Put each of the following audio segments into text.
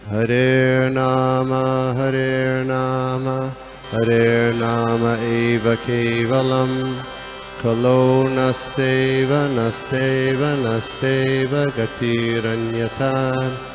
Hare Nama, Hare Nama eva kevalam, Kalo nasteva, nasteva, nasteva gatiranyata.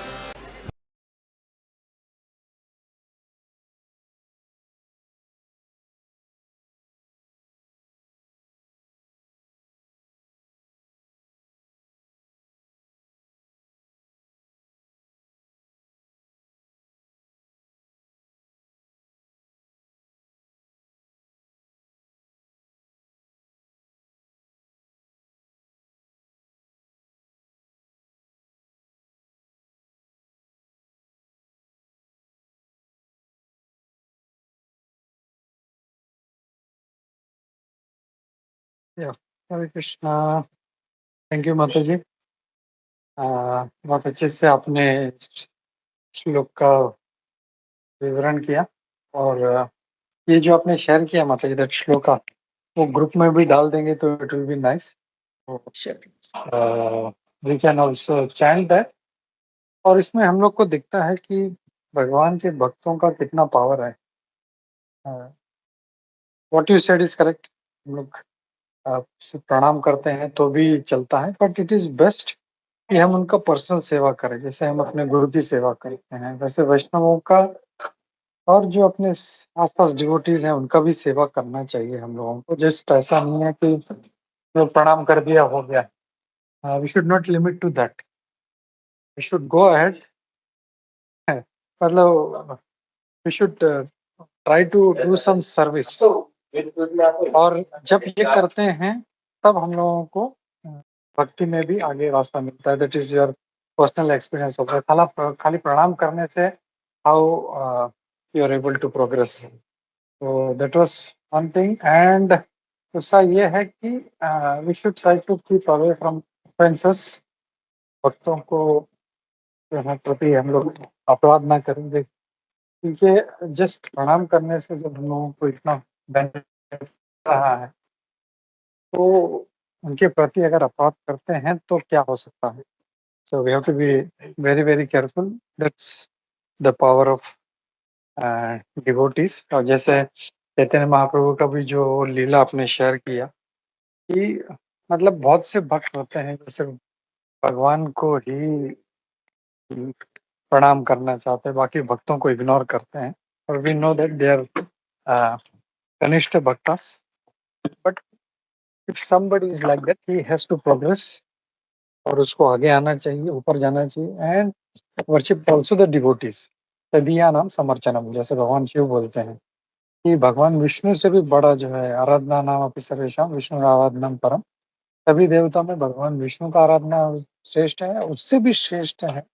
या हरे Krishna. Thank you माता जी। बहुत अच्छे से आपने श्लोक का विवरण किया और ये जो आपने शेयर किया माता जी दैट श्लोका वो ग्रुप में भी डाल देंगे तो it will be nice. We can also chant that और इसमें हम लोग को दिखता है कि भगवान के भक्तों का कितना पावर है। What you said is correct. हम लोग से प्रणाम करते हैं तो भी चलता है बट इट इज बेस्ट कि हम उनका पर्सनल सेवा करें जैसे हम अपने गुरु की सेवा करते हैं वैसे वैष्णवों का और जो अपने आसपास डिवोटीज हैं उनका भी सेवा करना चाहिए हम लोगों को। जस्ट ऐसा नहीं है कि जो प्रणाम कर दिया हो गया। We should not limit to that. We should go ahead. मतलब we should try to do some service और जब ये करते हैं तब हम लोगों को भक्ति में भी आगे रास्ता मिलता है। That is your personal experience होगा। खाली प्रणाम करने से how you are able to progress. तो that was one thing and दूसरा ये है कि we should try to keep away from offences. भक्तों को जो है प्रति हम लोग अपराध ना करेंगे क्योंकि जस्ट प्रणाम करने से जब हम लोगों को इतना बेनिफिट रहा है तो उनके प्रति अगर अपराध करते हैं तो क्या हो सकता है। So we have to be very very careful. That's the power of devotees. और जैसे चैतन्य महाप्रभु का भी जो लीला आपने शेयर किया कि मतलब बहुत से भक्त होते हैं जो सिर्फ भगवान को ही प्रणाम करना चाहते हैं बाकी भक्तों को इग्नोर करते हैं और we know that they are कनिष्ठ भक्तास but if somebody is like that he has to progress और उसको आगे आना चाहिए ऊपर जाना चाहिए and worship also the devotees. तदीया नाम समर्चनम जैसे भगवान शिव बोलते हैं कि भगवान विष्णु से भी बड़ा जो है आराधना नाम अपि सर्वेषां विष्णु आराधना परम। सभी देवता में भगवान विष्णु का आराधना श्रेष्ठ है उससे भी श्रेष्ठ है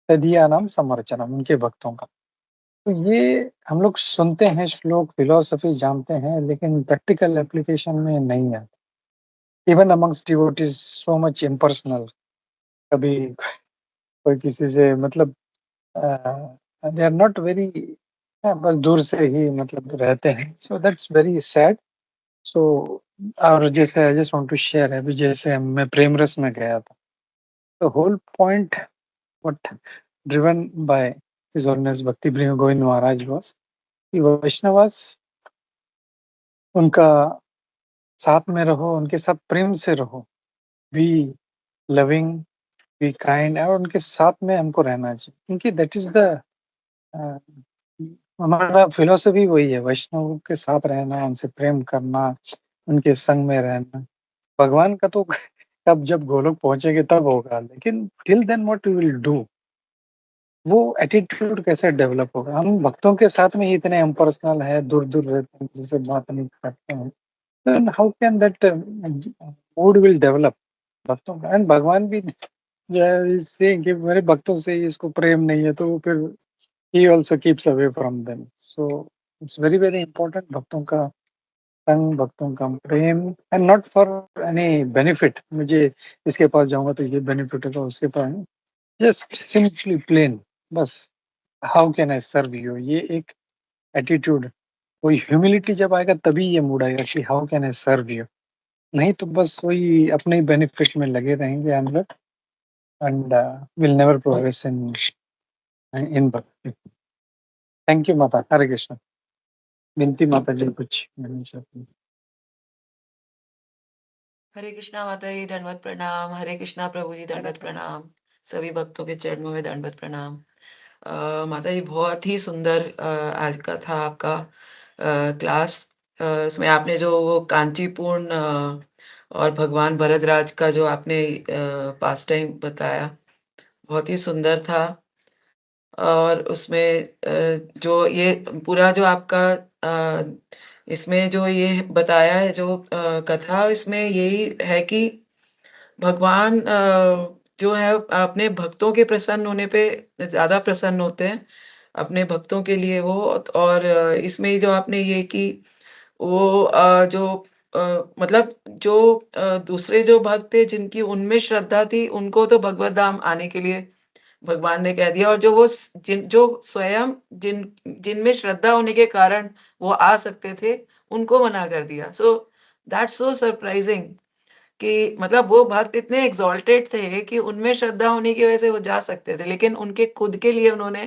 तदीया नाम समर्चनम उनके भक्तों का। तो ये हम लोग सुनते हैं श्लोक फिलोसफी जानते हैं लेकिन प्रैक्टिकल एप्लीकेशन में नहीं है। Even amongst devotees so much impersonal. कभी कोई किसी से मतलब दे आर नॉट वेरी बस दूर से ही मतलब रहते हैं। So that's very sad. So और जैसे I just want to share अभी जैसे मैं प्रेम रस में गया था तो whole point what driven by his holiness भक्ति प्रिय गोविंद महाराज वाज कि वैष्णवास उनका साथ में रहो उनके साथ प्रेम से रहो बी लविंग बी काइंड और उनके साथ में हमको रहना चाहिए क्योंकि दैट इज द हमारा फिलॉसफी वही है वैष्णव के साथ रहना उनसे प्रेम करना उनके संग में रहना। भगवान का तो तब जब गोलोक पहुंचेंगे तब होगा लेकिन till then what we will do वो एटीट्यूड कैसे डेवलप होगा। हम भक्तों के साथ में ही इतने इम्पर्सनल है दूर दूर रहते हैं जिससे बात नहीं करते हैं then how can that mood will develop भक्तों का। एंड भगवान भी जो है से कि मेरे भक्तों से ही इसको प्रेम नहीं है तो फिर he also keeps away from them। so it's very very important भक्तों का संग भक्तों का प्रेम and not for any benefit मुझे इसके पास जाऊंगा तो ये बेनिफिट होगा उसके पास जस्ट सिंपली प्लेन बस how can I serve you ये एक एटीट्यूड। कोई ह्यूमिलिटी जब आएगा तभी ये मूड आएगा कि how can I serve you. नहीं तो बस वही अपने ही बेनिफिट में लगे रहेंगे हम लोग and will never progress in in bhakti. Thank you, Mata. Hare Krishna. Binti Mata ji कुछ कहना चाहती हैं? हरे कृष्णा माता जी, दंडवत प्रणाम। हरे कृष्णा प्रभु जी, दंडवत प्रणाम। सभी भक्तों के चरणों में दंडवत प्रणाम। माता जी, बहुत ही सुंदर आज का था आपका क्लास। इसमें आपने जो वो कांचीपुरम और भगवान भरद्वाज का जो आपने पास टाइम बताया, बहुत ही सुंदर था। और उसमें जो ये पूरा जो आपका इसमें जो ये बताया है जो कथा, इसमें यही है कि भगवान जो है अपने भक्तों के प्रसन्न होने पे ज़्यादा प्रसन्न होते हैं, अपने भक्तों के लिए वो। और इसमें जो आपने ये कि वो जो मतलब जो दूसरे जो भक्त थे जिनकी उनमें श्रद्धा थी, उनको तो भगवत धाम आने के लिए भगवान ने कह दिया, और जो वो जो स्वयं जिनमें श्रद्धा होने के कारण वो आ सकते थे, उनको मना कर दिया। सो दैट्स सो सरप्राइजिंग कि मतलब वो भक्त इतने एक्सॉल्टेड थे कि उनमें श्रद्धा होने की वजह से वो जा सकते थे, लेकिन उनके खुद के लिए उन्होंने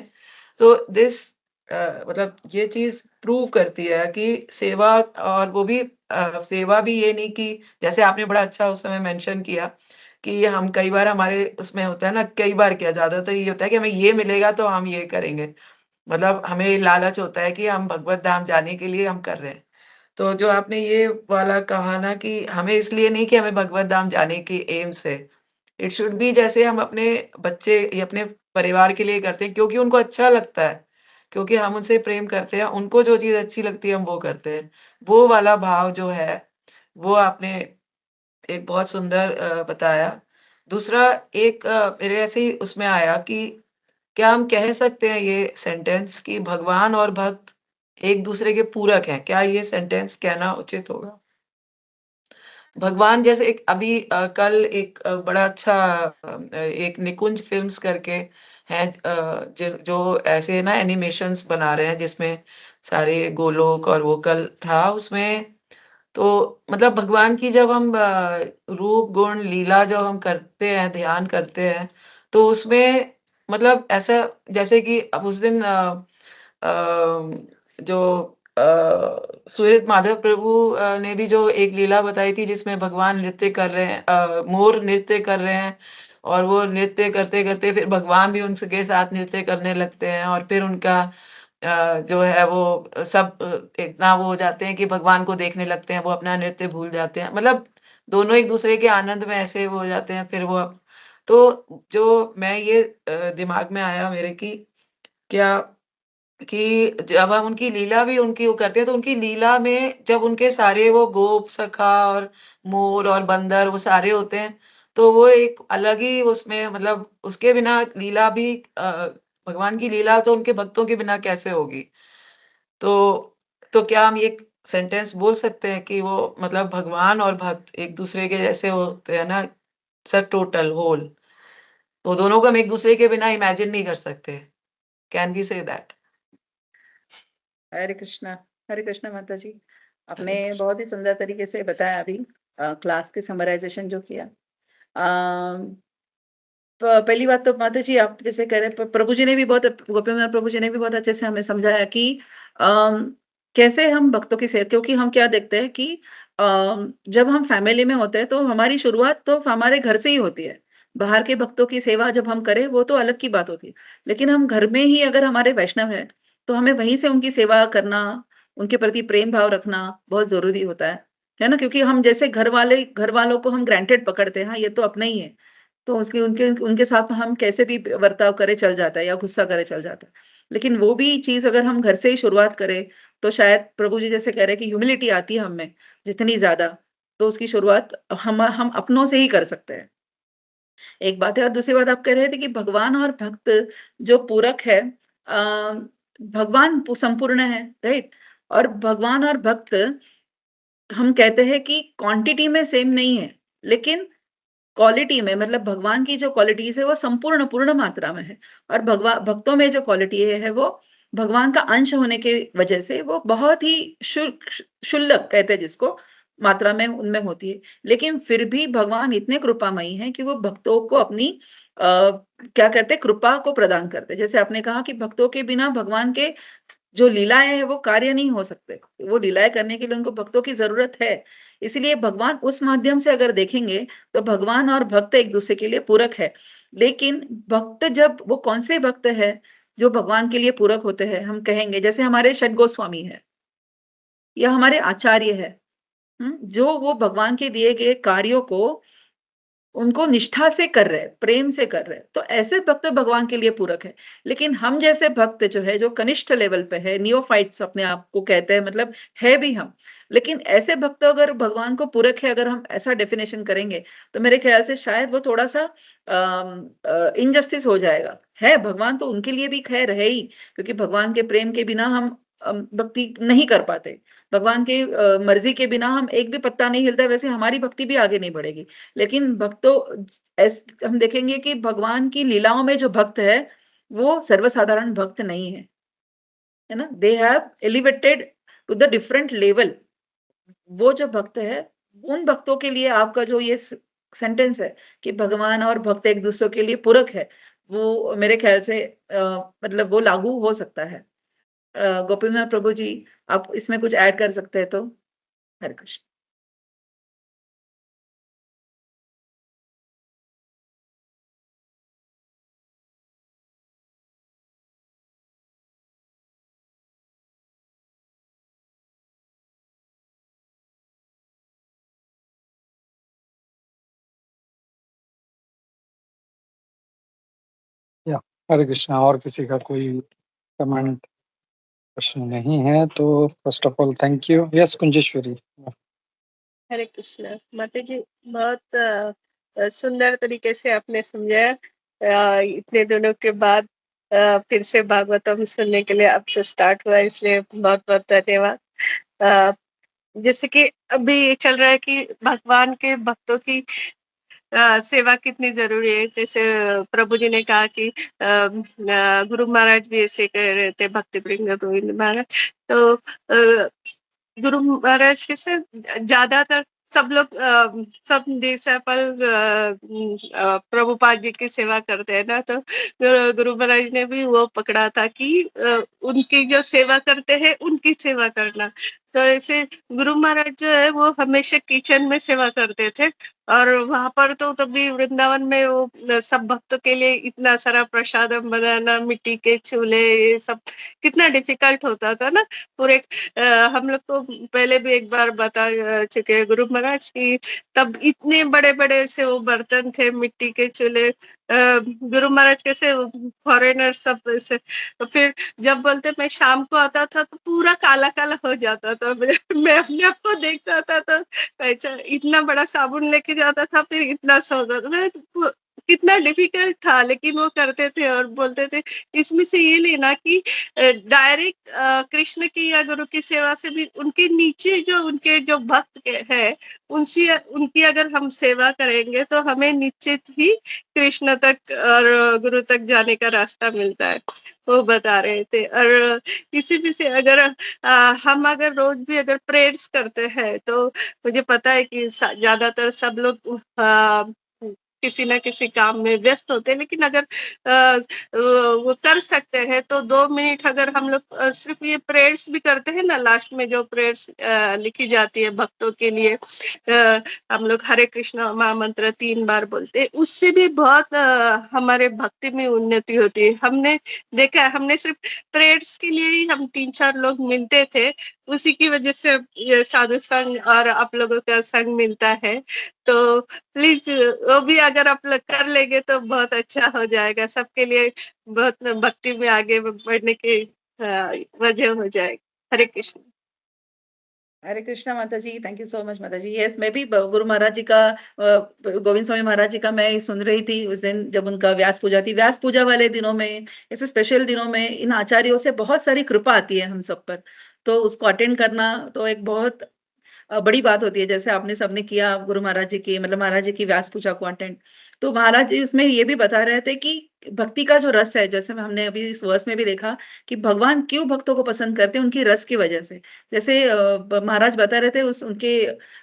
तो दिस मतलब ये चीज़ प्रूव करती है कि सेवा, और वो भी सेवा भी ये नहीं कि जैसे आपने बड़ा अच्छा उस समय मेंशन किया कि हम कई बार हमारे उसमें होता है ना, कई बार क्या ज़्यादातर ये होता है कि हमें ये मिलेगा तो हम ये करेंगे। मतलब हमें लालच होता है कि हम भगवत धाम जाने के लिए हम कर रहे हैं। तो जो आपने ये वाला कहा ना कि हमें इसलिए नहीं कि हमें भगवत धाम जाने की एम से, इट शुड बी जैसे हम अपने बच्चे या अपने परिवार के लिए करते हैं क्योंकि उनको अच्छा लगता है, क्योंकि हम उनसे प्रेम करते हैं, उनको जो चीज़ अच्छी लगती है हम वो करते हैं। वो वाला भाव जो है, वो आपने एक बहुत सुंदर बताया। दूसरा एक मेरे ऐसे ही उसमें आया कि क्या हम कह सकते हैं ये सेंटेंस कि भगवान और भक्त एक-दूसरे के पूरक हैं? क्या ये सेंटेंस कहना उचित होगा? भगवान जैसे एक अभी कल एक बड़ा अच्छा एक निकुंज फ़िल्म्स करके हैं, जो ऐसे ना एनिमेशंस बना रहे हैं जिसमें सारे गोलोक और वो कल था उसमें। तो मतलब भगवान की जब हम रूप, गुण, लीला जब हम करते हैं, ध्यान करते हैं, तो उसमें मतलब ऐसा जैसे कि अब उस दिन जो अ, सुहृद माधव प्रभु ने भी जो एक लीला बताई थी जिसमें भगवान नृत्य कर रहे हैं, मोर नृत्य कर रहे हैं, और वो नृत्य करते-करते फिर भगवान भी उनके साथ नृत्य करने लगते हैं, और फिर उनका जो है वो सब इतना वो हो जाते हैं कि भगवान को देखने लगते हैं, वो अपना नृत्य भूल जाते हैं। मतलब दोनों एक-दूसरे के आनंद में ऐसे वो हो जाते हैं, फिर वो तो जो मैं ये दिमाग में आया मेरे क्या कि जब हम उनकी लीला भी उनकी वो करते हैं, तो उनकी लीला में जब उनके सारे वो गोप, सखा और मोर और बंदर वो सारे होते हैं, तो वो एक अलग ही उसमें मतलब उसके बिना लीला भी भगवान की लीला तो उनके भक्तों के बिना कैसे होगी? तो तो क्या हम ये सेंटेंस बोल सकते हैं कि वो मतलब भगवान और भक्त एक-दूसरे के जैसे होते हैं ना, सब टोटल होल, तो दोनों को हम एक-दूसरे के बिना इमेजिन नहीं कर सकते। Can we say that? Hare Krishna, Hare Krishna माता जी। हरे आपने कृष्ण। बहुत ही सुंदर तरीके से बताया अभी क्लास के समराइज़ेशन जो किया। अ, प पहली बात तो माता जी आप जैसे कह रहे हैं प्रभु जी ने भी बहुत गोपीनाथ प्रभु जी ने भी बहुत अच्छे से हमें समझाया कि अम, कैसे हम भक्तों की सेवा क्योंकि हम क्या देखते हैं कि जब हम फैमिली में होते हैं तो हमारी शुरुआत तो हमारे घर से ही होती है। बाहर के भक्तों की सेवा जब हम करें वो तो अलग की बात होती है। लेकिन हम घर में ही अगर हमारे वैष्णव हैं, तो हमें वहीं से उनकी सेवा करना, उनके प्रति प्रेम भाव रखना बहुत ज़रूरी होता है। है ना? क्योंकि हम जैसे घर वालों को हम ग्रांटेड पकड़ते हैं, हाँ, ये तो अपने ही है। तो उसके उनके उनके साथ हम कैसे भी बर्ताव करें चल जाता है या गुस्सा करें चल जाता है। लेकिन वो भी चीज़ अगर हम घर से ही शुरुआत करें, तो शायद प्रभु जी जैसे कह रहे हैं कि ह्यूमिलिटी आती है हम में जितनी ज़्यादा, तो उसकी शुरुआत हम अपनों से ही कर सकते हैं। एक बात है और दूसरी बात आप कह रहे थे कि भगवान और भक्त जो पूरक है भगवान संपूर्ण है, राइट? और भगवान और भक्त हम कहते हैं कि क्वांटिटी में सेम नहीं है, लेकिन क्वालिटी में मतलब भगवान की जो क्वालिटीज़ है वो संपूर्ण पूर्ण मात्रा में है और भक्तों में जो क्वालिटी है वो भगवान का अंश होने की वजह से वो बहुत ही क्षुल्लक कहते हैं जिसको मात्रा में उनमें होती है। लेकिन फिर भी भगवान इतने कृपामयी हैं कि वो भक्तों को अपनी क्या कहते हैं कृपा को प्रदान करते हैं। जैसे आपने कहा कि भक्तों के बिना भगवान के जो लीलाएँ हैं वो कार्य नहीं हो सकते। वो लीलाएँ करने के लिए उनको भक्तों की ज़रूरत है। इसलिए भगवान उस माध्यम से अगर देखेंगे तो भगवान और भक्त एक-दूसरे के लिए पूरक है। लेकिन भक्त जब वो कौन से भक्त हैं जो भगवान के लिए पूरक होते हैं? हम कहेंगे जैसे हमारे षट गोस्वामी हैं या हमारे आचार्य हैं। जो वो भगवान के दिए गए कार्यों को उनको निष्ठा से कर रहे हैं, प्रेम से कर रहे हैं, तो ऐसे भक्त भगवान के लिए पूरक है। लेकिन हम जैसे भक्त जो है, जो कनिष्ठ लेवल पे है, नियोफाइट्स अपने आप को कहते हैं मतलब है भी हम। लेकिन ऐसे भक्त अगर भगवान को पूरक है, अगर हम ऐसा डेफिनेशन करेंगे, तो मेरे ख्याल से शायद वो थोड़ा-सा इनजस्टिस हो जाएगा। है, भगवान तो उनके लिए भी खैर है ही, क्योंकि भगवान के प्रेम के बिना हम भक्ति नहीं कर पाते। भगवान की मर्ज़ी के बिना हम एक भी पत्ता नहीं हिलता, वैसे हमारी भक्ति भी आगे नहीं बढ़ेगी। लेकिन भक्तों हम देखेंगे कि भगवान की लीलाओं में जो भक्त है, वो सर्वसाधारण भक्त नहीं है, है ना? They have elevated to the different level. वो जो भक्त है, उन भक्तों के लिए आपका जो ये सेंटेंस है कि भगवान और भक्त एक-दूसरे के लिए पूरक है, वो मेरे ख्याल से मतलब वो लागू हो सकता है। गोपीनाथ प्रभु जी, आप इसमें कुछ ऐड कर सकते हैं तो? हरे कृष्ण। या हरे कृष्णा। और किसी का कोई कमेंट प्रश्न नहीं है तो first of all thank you. Yes Kunjeshwari. Hare Krishna माता जी, बहुत सुंदर तरीके से आपने समझाया। इतने दिनों के बाद फिर से भागवतम सुनने के लिए आपसे स्टार्ट हुआ, इसलिए बहुत बहुत धन्यवाद। जैसे कि अभी चल रहा है कि भगवान के भक्तों की सेवा कितनी जरूरी है। जैसे प्रभु जी ने कहा कि गुरु महाराज भी ऐसे कह रहे थे, भक्ति वृंद गोविंद महाराज। तो गुरु महाराज कैसे ज्यादातर सब लोग सब डिसाइपल प्रभुपाद जी की सेवा करते हैं ना, तो गुरु महाराज ने भी वो पकड़ा था कि उनकी जो सेवा करते हैं उनकी सेवा करना। तो ऐसे गुरु महाराज जो है वो हमेशा किचन में सेवा करते थे, और वहां पर तो तभी वृंदावन में वो सब भक्तों के लिए इतना सारा प्रसाद बनाना, मिट्टी के चूल्हे, ये सब कितना डिफिकल्ट होता था ना पूरे। हम लोग को पहले भी एक बार बता चुके हैं गुरु महाराज की, तब इतने बड़े बड़े से वो बर्तन थे, मिट्टी के चूल्हे। गुरु महाराज कैसे फॉरेनर सब ऐसे, तो फिर जब बोलते मैं शाम को आता था तो पूरा काला काला हो जाता था। मैं अपने आप को देखता था तो अच्छा, इतना बड़ा साबुन लेके जाता था, फिर इतना सौदा था, कितना डिफिकल्ट था, लेकिन वो करते थे और बोलते थे इसमें से ये लेना कि डायरेक्ट कृष्ण की या गुरु की सेवा से भी उनके नीचे जो उनके जो भक्त है उनसे उनकी अगर हम सेवा करेंगे तो हमें नीचे ही कृष्ण तक और गुरु तक जाने का रास्ता मिलता है, वो बता रहे थे। और इसी में से अगर हम अगर रोज भी अगर प्रेयर्स करते हैं तो मुझे पता है कि ज्यादातर सब लोग किसी ना किसी काम में व्यस्त होते हैं, लेकिन अगर वो कर सकते हैं तो 2 मिनट अगर हम लोग सिर्फ ये प्रेयर्स भी करते हैं ना, लास्ट में जो प्रेयर्स लिखी जाती है भक्तों के लिए, हम लोग हरे कृष्णा महामंत्र 3 बार बोलते हैं, उससे भी बहुत हमारे भक्ति में उन्नति होती है। हमने देखा है, हमने सिर्फ प्रेयर्स के लिए ही हम 3-4 लोग मिलते थे, उसी की वजह से ये साधु संघ और आप लोगों का संग मिलता है। तो प्लीज वो भी अगर आप लोग कर लेंगे तो बहुत अच्छा हो जाएगा, सबके लिए बहुत भक्ति में आगे बढ़ने की वजह हो जाएगी। हरे कृष्ण। हरे कृष्णा माता जी, थैंक यू सो मच माता जी। यस, मैं भी गुरु महाराज जी का गोविंद स्वामी महाराज जी का मैं सुन रही थी उस दिन जब उनका व्यास पूजा थी। व्यास पूजा वाले दिनों में, ऐसे स्पेशल दिनों में इन आचार्यों से बहुत सारी कृपा आती है हम सब पर। तो उसको अटेंड करना तो एक बहुत बड़ी बात होती है। जैसे आपने सबने किया गुरु महाराज जी की मतलब महाराज जी की व्यास पूजा को अटेंड। तो महाराज जी उसमें ये भी बता रहे थे कि भक्ति का जो रस है, जैसे हमने अभी इस वर्स में भी देखा कि भगवान क्यों भक्तों को पसंद करते हैं, उनकी रस की वजह से। जैसे महाराज बता रहे थे उस उनके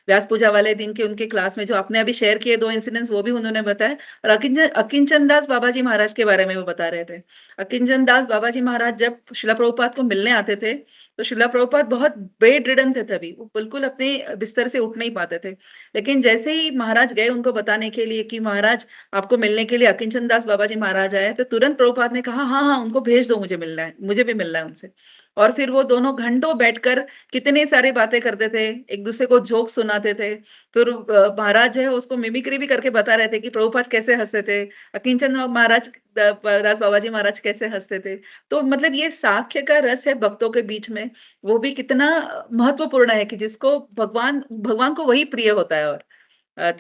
व्यास पूजा वाले दिन के उनके क्लास में जो आपने अभी शेयर किए 2 इंसिडेंट्स, वो भी उन्होंने बताया। और अकिंचन दास बाबा जी महाराज के बारे में वो बता रहे थे। अकिंचन दास बाबा जी महाराज जब शिला प्रभुपाद को मिलने आते थे, तो शिला प्रभुपाद बहुत बेड रिडन थे तभी, वो बिल्कुल अपने बिस्तर से उठ नहीं पाते थे। लेकिन जैसे ही महाराज गए उनको बताने के लिए कि महाराज आपको मिलने के लिए अकिंचन दास बाबा जी महाराज आए, तो तुरंत प्रभुपाद ने कहा, हाँ, हाँ, उनको भेज दो, मुझे मिलना है, मुझे भी मिलना है उनसे। और फिर वो दोनों घंटों बैठकर कितनी सारी बातें करते थे, एक-दूसरे को जोक सुनाते थे। फिर महाराज जो है उसको मिमिक्री भी करके बता रहे थे कि प्रभुपाद कैसे हँसते थे, अकिंचन महाराज दास बाबा जी महाराज कैसे हँसते थे। तो मतलब ये साख्य का रस है भक्तों के बीच में, वो भी कितना महत्वपूर्ण है कि जिसको भगवान भगवान को वही प्रिय होता है। और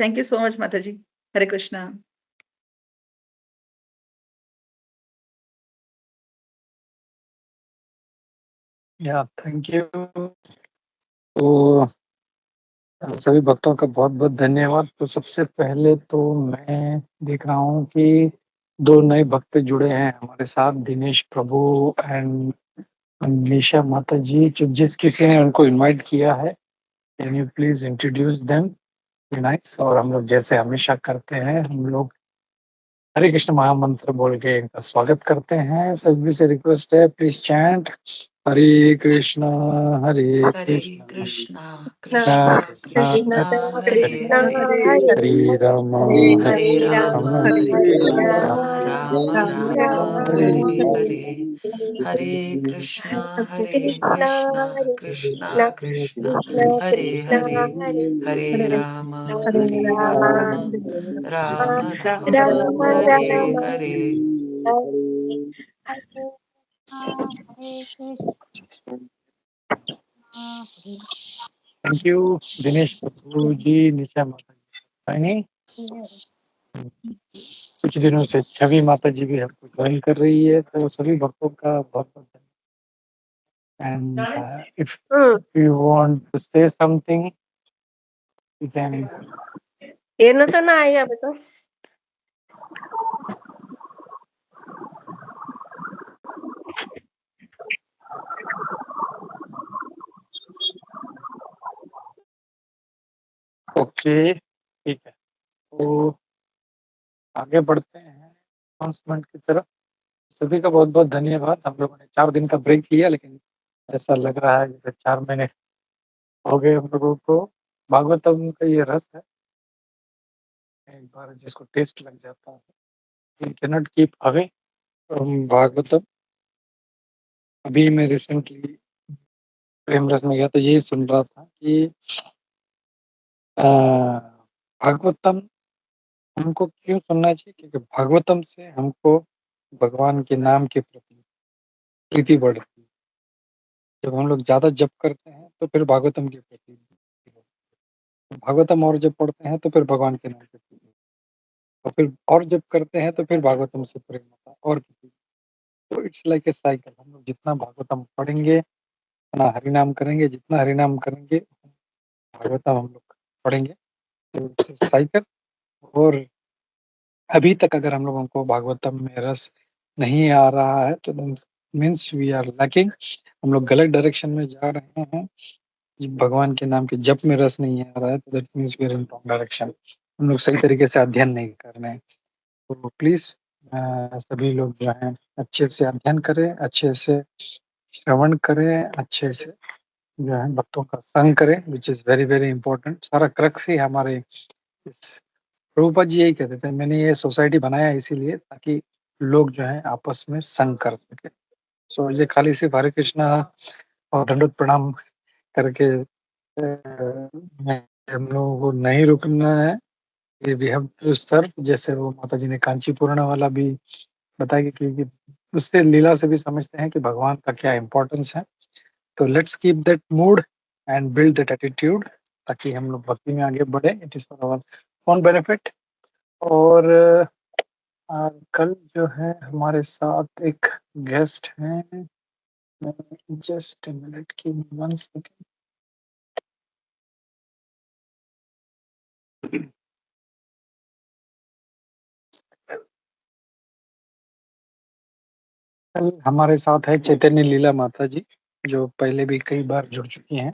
थैंक यू सो मच माता जी। हरे कृष्णा। या थैंक यू। तो सभी भक्तों का बहुत बहुत धन्यवाद। तो सबसे पहले तो मैं देख रहा हूँ कि 2 नए भक्त जुड़े हैं हमारे साथ, दिनेश प्रभु एंड निशा माता जी, जो जिस किसी ने उनको इनवाइट किया है। Can you please introduce them? Nice. और हम लोग जैसे हमेशा करते हैं, हम लोग हरे कृष्ण महामंत्र बोल के इनका स्वागत करते हैं। सभी से रिक्वेस्ट है, please chant Hare Krishna Hare Hare Krishna Krishna Krishna Krishna Krishna Krishna Hare Hare Hare Hare Ram Hare Ram Hare Ram Ram Ram Hare Hare Hare Hare Krishna Krishna Krishna Hare Hare Hare Ram Ram Ram Hare Hare thank you Dinesh प्रभु जी, निशा माता जी। नहीं, कुछ दिनों से छवि माता जी भी हमको ज्वाइन कर रही है, तो सभी भक्तों का बहुत बहुत धन्यवाद। And if you want to say something you can. ಏನು तो ना आई अभी तो। ओके, ठीक है। तो आगे बढ़ते हैं अनाउंसमेंट की तरफ। सभी का बहुत बहुत धन्यवाद। हम लोगों ने 4 दिन का ब्रेक लिया, लेकिन ऐसा लग रहा है जैसे 4 महीने हो गए हम लोगों को। भागवतम का ये रस है, एक बार जिसको टेस्ट लग जाता है, you cannot keep away from Bhagavatam. अभी मैं रिसेंटली प्रेम रस में गया तो यही सुन रहा था कि भागवतम हमको क्यों सुनना चाहिए, क्योंकि भागवतम से हमको भगवान के नाम के प्रति प्रीति बढ़ती है। जब हम लोग ज्यादा जप करते हैं तो फिर भागवतम के प्रति भागवतम, और जब पढ़ते हैं तो फिर भगवान के नाम के प्रति, और फिर और जब करते हैं तो फिर भागवतम से प्रेम होता है और किसी। तो इट्स लाइक ए साइकिल। हम लोग जितना भागवतम पढ़ेंगे, जितना हरिनाम करेंगे, जितना हरिनाम करेंगे भागवतम हम लोग पढ़ेंगे, तो इट्स साइकिल। और अभी तक अगर हम लोगों को भागवतम में रस नहीं आ रहा है तो मीन्स वी आर लैकिंग, हम लोग गलत डायरेक्शन में जा रहे हैं। भगवान के नाम के जप में रस नहीं आ रहा है तो that means we are in wrong direction. हम लोग सही तरीके से अध्ययन नहीं कर रहे हैं। तो प्लीज सभी लोग जो है अच्छे से अध्ययन करें, अच्छे से श्रवण करें, अच्छे से जो है भक्तों का संग करें, which is very very important. सारा क्रक्स ही हमारे इस प्रभुपाद जी यही कहते थे, मैंने ये सोसाइटी बनाया इसीलिए ताकि लोग जो है आपस में संग कर सके। सो ये खाली सिर्फ हरे कृष्णा और दंडोत प्रणाम करके हम लोगों को नहीं रुकना है। वी हैव टू सर्व, जैसे वो माता जी ने कांची पूर्णा वाला भी बताया कि उससे लीला से भी समझते हैं कि भगवान का क्या इम्पोर्टेंस है। तो let's keep that mood and build that attitude, ताकि हम लोग भक्ति में आगे बढ़े। It is for our own benefit. और कल जो है हमारे साथ एक गेस्ट हैं, जस्ट मिनट की 1 सेकेंड। कल हमारे साथ है चैतन्य लीला माता जी, जो पहले भी कई बार जुड़ चुकी हैं।